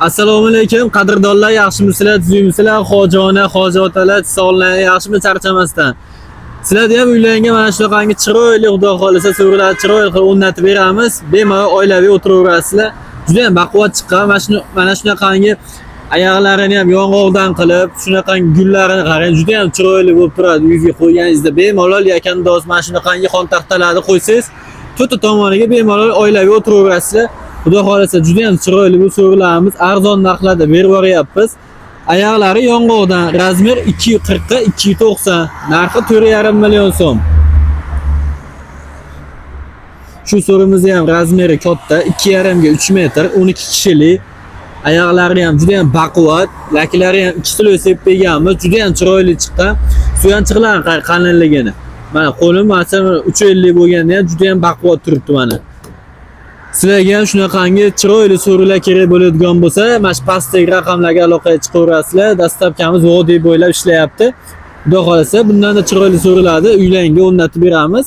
Assalomu alaykum qadrdonlar, yaxshimisizlar, tuzukmisizlar, xojona, xojotalar, sog'lar, yaxshimi charchamasdan. Sizlarga ham uylarga mana shunaqangi chiroyli, xudo xolisa, so'rlar chiroyli qilib o'rnatib beramiz. Bemalol oilaviy o'tiraverasizlar. Juda ham baquvvat chiqqan. Mana shunaqangi oyoqlarini ham yong'oqdan qilib, shunaqangi gullarini qarang, juda ham chiroyli bo'lib turadi. Uyga qo'yganingizda bemalol yakandoz mana shunaqangi xon taxtalarni qo'ysangiz, to'rtta tomoniga bemalol oilaviy o'tiraverasizlar. Xudo xolasa juda ham chiroyli bu so'rlarimiz arzon narxlarda berib boryapmiz. Oyoqlari yong'oqdan, razmer 240 ga 290, narxi 4,5 million so'm. Shu so'rimizni ham razmeri katta, 2,5 ga 3 metr, 12 kishilik. Oyoqlari ham juda ham baquvvat, laklari ham 2 kilo sepib berganmiz, juda ham chiroyli chiqqan. Suyanchiqlar qalinligini. Mana qo'lim masalan 350 bo'lganda ham juda ham baquvvat turibdi mana. Sizlarga ham shunaqangi chiroyli so'rilar kerak bo'ladigan bo'lsa, mana shu pastdagi raqamlarga aloqaga chiqaverasizlar. Dastlabkamiz vodiy bo'ylab ishlayapti. Xudo xolasa bundan da chiroyli so'rilarni uylarga o'rnatib beramiz.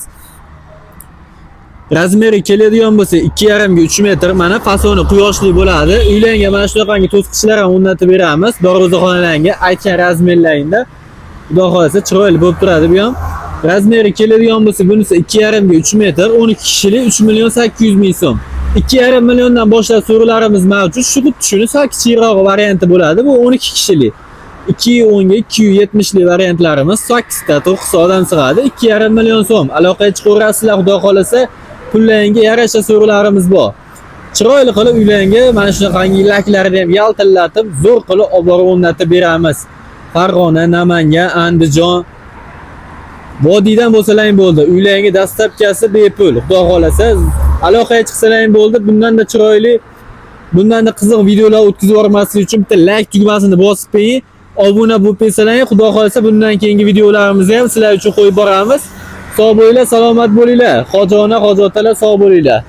Razmeri keladigan bo'lsa 2,5 ga 3 metr, mana fasoni quyoshli bo'ladi. Uylarga mana shunaqangi to'sqichlar ham o'rnatib beramiz. Darvozaxonalarga aytgan razmerlaringda. Xudo xolasa chiroyli bo'lib turadi bu ham. Razmeri keladigan bo'lsa bunisi 2,5 ga 3 metr, 12 kishilik 3 million 800 ming so'm. 2,5 milliondan boshlab so'rilarimiz mavjud. Shuni kichikroq varianti bo'ladi. Bu 12 kishilik. 210 ga 270 lik variantlarimiz 8 ta 9 odam sig'adi. 2,5 million so'm. Aloqaga chiqaverasizlar, xudo xolasa. Pullaringga yarasha so'rilarimiz bor. Chiroyli qilib uylarga mana shunaqangi laklarini ham yaltillatib, zo'r qilib olib borib o'rnatib beramiz. Farg'ona, Namangan, Andijon vodiydan bo'lsalar bo'ldi. Uylarga dastlabkasi bepul. Xudo xolasa aloqaga chiqsalar bo'ldi. Bundan da chiroyli, bundan da qiziq videolar o'tkazib yubormaslik uchun bitta like tugmasini bosib qo'ying. Obuna bo'lib qo'ysalaring, xudo xolasa bundan keyingi videolarimizni ham sizlar uchun qo'yib boramiz. Sog' bo'linglar, salomat bo'linglar. Xojona, xojotalar sog' bo'linglar.